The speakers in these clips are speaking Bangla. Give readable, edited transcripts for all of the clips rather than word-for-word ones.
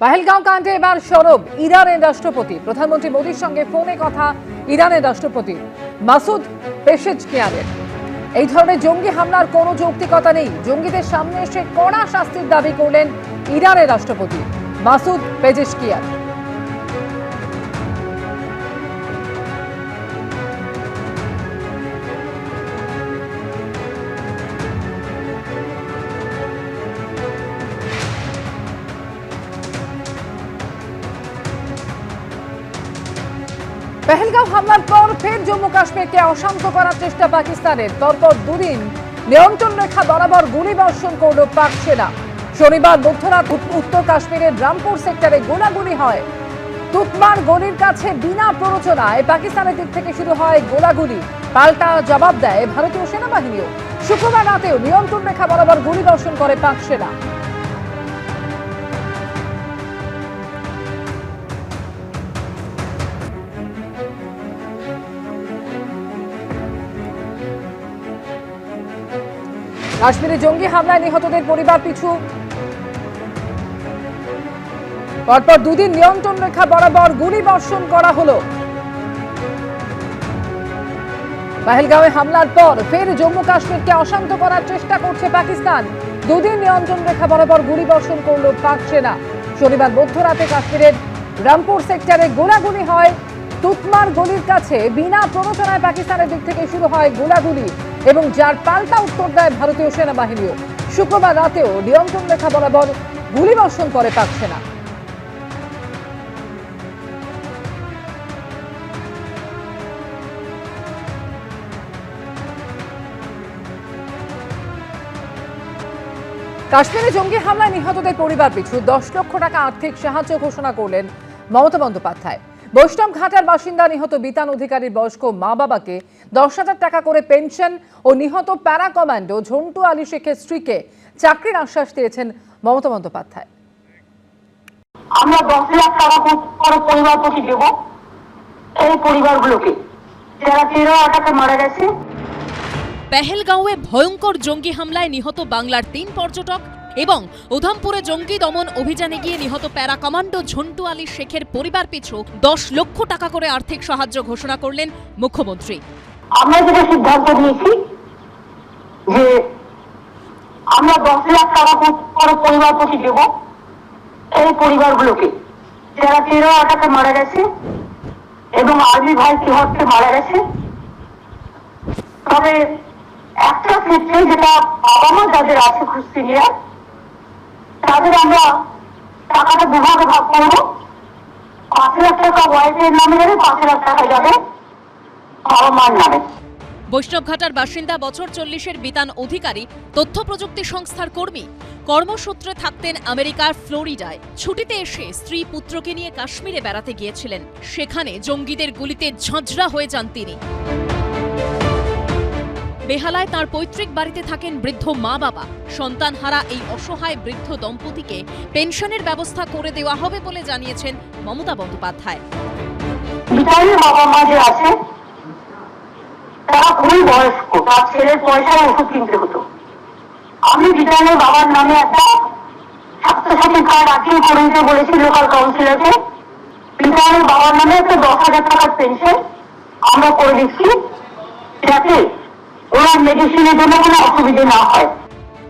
পহেলগাঁও কাণ্ডে এবার সরব ইরানের রাষ্ট্রপতি। প্রধানমন্ত্রী মোদীর সঙ্গে ফোনে কথা ইরানের রাষ্ট্রপতি মাসুদ পেশেজকিয়ানের। এই ধরনের জঙ্গি হামলার কোনো যৌক্তিকতা নেই। জঙ্গিদের সামনে এসে কড়া শাস্তির দাবি করলেন ইরানের রাষ্ট্রপতি মাসুদ পেজেশকিয়ান। পহেলগাঁও হামলার পর ফের জম্মু কাশ্মীরকে অশান্ত করার চেষ্টা পাকিস্তানের। পরপর দুদিন নিয়ন্ত্রণ রেখা বরাবর গুলি বর্ষণ করল পাক সেনা। শনিবার মধ্যরাত উত্তর কাশ্মীরের রামপুর সেক্টরে গোলাগুলি হয়। তুতমার গলির কাছে বিনা প্ররোচনায় পাকিস্তানের দিক থেকে শুরু হয় গোলাগুলি। পাল্টা জবাব দেয় ভারতীয় সেনাবাহিনীও। শুক্রবার রাতেও নিয়ন্ত্রণ রেখা বরাবর গুলি বর্ষণ করে পাক সেনা। কাশ্মীরে জঙ্গি হামলায় নিহতদের পরিবার পিছু পরপর দুদিন নিয়ন্ত্রণ রেখা বরাবর গুলি বর্ষণ করা হলো। পহেলগাঁওয়ে হামলার পর ফের জম্মু কাশ্মীরকে অশান্ত করার চেষ্টা করছে পাকিস্তান। দুদিন নিয়ন্ত্রণ রেখা বরাবর গুলি বর্ষণ করল পাক সেনা। শনিবার মধ্যরাতে কাশ্মীরের রামপুর সেক্টরে গোলাগুলি হয়। তুতমার গলির কাছে বিনা প্ররোচনায় পাকিস্তানের দিক থেকে শুরু হয় গোলাগুলি এবং যার পাল্টা উত্তর দেয় ভারতীয় সেনাবাহিনীও। শুক্রবার রাতেও নিয়ন্ত্রণ রেখা বরাবর গুলি বর্ষণ করে পাক সেনা। কাশ্মীরে জঙ্গি হামলায় নিহতদের পরিবার পিছু 10 লক্ষ টাকা আর্থিক সাহায্য ঘোষণা করলেন মমতা বন্দ্যোপাধ্যায়। বৈষ্ণবঘাটার বাসিন্দা নিহত বিতান অধিকারীর বয়স্ক মা বাবাকে 10,000 টাকা করে পেনশন ও নিহত প্যারা কমান্ডো ঝন্টু আলী শেখের স্ত্রীকে চাকরির আশ্বাস দিয়েছেন মমতা বন্দ্যোপাধ্যায়। আমরা 10 লাখ টাকা করে পরিবার প্রতি দেব এই পরিবারগুলোকে যারা 13 আটাকে মারা গেছে। পহেলগাঁওয়ে ভয়ঙ্কর জঙ্গি হামলায় নিহত বাংলার 3 পর্যটক এবং উধামপুরে জঙ্গি দমন অভিযানে গিয়ে নিহত প্যারা কমান্ডো ঝন্টু আলী শেখের পরিবার পিছু 10 লক্ষ টাকা করে আর্থিক সাহায্য ঘোষণা করলেন মুখ্যমন্ত্রী। আমরা যেটা সিদ্ধান্ত নিয়েছি যে আমরা 10 লাখ টাকা করে পরিবার প্রতি দেব এই পরিবারগুলোকে যারা 13 আটাকে মারা গেছে এবং আর্মি ভাই তিহট্টে মারা গেছে। তবে একটা ক্ষেত্রে যেটা বাবা মা যাদের আছে খুব সিনিয়র তাদের আমরা টাকাটা দুভাগে ভাগ করবো। 5 লাখ টাকা ওয়াইফের নামে যাবে, 5 লাখ টাকা যাবে বাবা মার নামে। বৈষ্ণবঘাটার বাসিন্দা বছর 40-এর বিতান অধিকারী তথ্য প্রযুক্তি সংস্থার কর্মী। কর্মসূত্রে থাকতেন আমেরিকার ফ্লোরিডায়। ছুটিতে এসে স্ত্রী পুত্রকে নিয়ে কাশ্মীরে বেড়াতে গিয়েছিলেন। সেখানে জঙ্গিদের গুলিতে ঝাঁঝরা হয়ে যান তিনি। বেহালায় তার পৈতৃক বাড়িতে থাকেন বৃদ্ধ মা বাবা। সন্তানহারা এই অসহায় বৃদ্ধ দম্পতিকে পেনশনের ব্যবস্থা করে দেওয়া হবে বলে জানিয়েছেন মমতা বন্দ্যোপাধ্যায়। বিতানের বাবা মা যে আছে তারা খুবই বয়স্ক, তার ছেলের পয়সায় ওষুধ কিনতে হতো। আমি বিতানের বাবার নামে একটা স্বাস্থ্যসাথী কার্ড আপিল করে দিতে বলেছি লোকাল কাউন্সিলরকে। বিতানের বাবার নামে একটা 10,000 টাকার পেনশন আমরা করে দিচ্ছি যাতে ওনার মেডিসিনের জন্য কোনো অসুবিধে না হয়।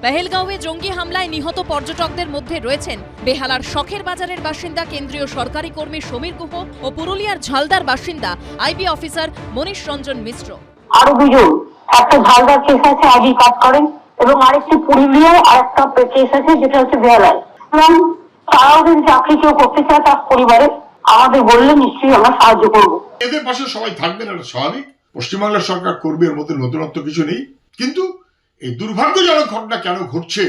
পহেলগাঁওয়ে জঙ্গি হামলায় নিহত পর্যটকদের মধ্যে রয়েছেন বেহালার শখের বাজারের বাসিন্দা কেন্দ্রীয় সরকারি কর্মী সমীর গুহ ও পুরুলিয়ার ঝালদার বাসিন্দা আইবি অফিসার মনীষ রঞ্জন মিশ্র। আরো দুজন, একটা ঝালদার কেস আছে আইবি কাজ করেন এবং আরেকটি পুরুলিয়ায় আরেকটা কেস আছে যেটা হচ্ছে বেহালায়। এবং তারাও যদি চাকরি কেউ করতে চায় তার পরিবারে আমাদের বললে নিশ্চয়ই আমরা সাহায্য করবো। এদের পাশে সবাই থাকবেন, এটা স্বাভাবিক। পশ্চিমবাংলার সরকার করবে, এর মধ্যে নতুনত্ব কিছু নেই। কিন্তু এই দুর্ভাগ্যজনক ঘটনা কেন ঘটছে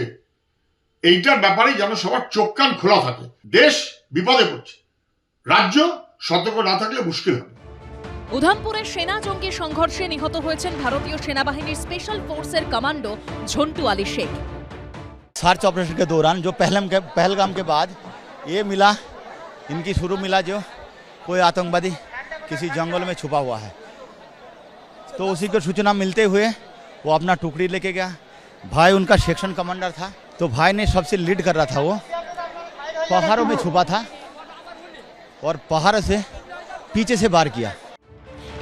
এইটার ব্যাপারে যেন সবার চোখ কান খোলা থাকে। দেশ বিপদে পড়ছে, রাজ্য সতর্ক না থাকলে মুশকিল হবে। উধামপুরের সেনা জঙ্গি সংঘর্ষে নিহত হয়েছেন ভারতীয় সেনাবাহিনীর স্পেশাল फोर्सेर कमांडो झंटू आली शेख। सर्च ऑपरेशन के दौरान जो पहलगाम के बाद ये मिला, इनकी शुरू मिला जो कोई आतंकवादी किसी जंगल में छुपा हुआ है, तो उसी को सूचना मिलते हुए वो अपना टुकड़ी लेके गया। भाई उनका सेक्शन कमांडर था, तो भाई ने सबसे लीड कर रहा था वो, पहाड़ों में छुपा था और पहाड़ से पीछे से वार किया।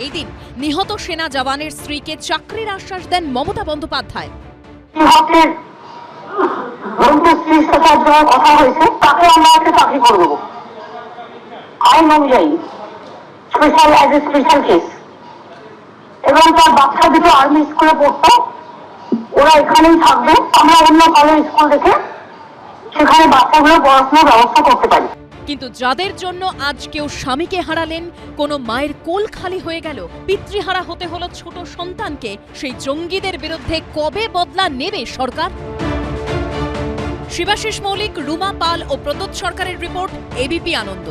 এই দিন নিহত সেনা জওয়ানের স্ত্রীকে চাকরির আশ্বাস দেন মমতা বন্দ্যোপাধ্যায়। বিভাগের স্ত্রীর সাথে একজনের কথা হয়েছে, তাকে আমরা একটা চাকরি করে দেবো আইন অনুযায়ী, special as a special case. এবং তার বাচ্চা দুটো আর্মি স্কুলে পড়তো, ওরা এখানেই থাকবে, আমরা অন্য ভালো স্কুল দেখে সেখানে বাচ্চাগুলো পড়াশোনার ব্যবস্থা করতে পারি। কিন্তু যাদের জন্য আজ কেউ স্বামীকে হারালেন, কোনো মায়ের কোল খালি হয়ে গেল, পিতৃহারা হতে হলো ছোট সন্তানকে, সেই জঙ্গিদের বিরুদ্ধে কবে বদলা নেবে সরকার? শিবাশিস মৌলিক, রুমা পাল ও প্রদ্যোৎ সরকারের রিপোর্ট, এবিপি আনন্দ।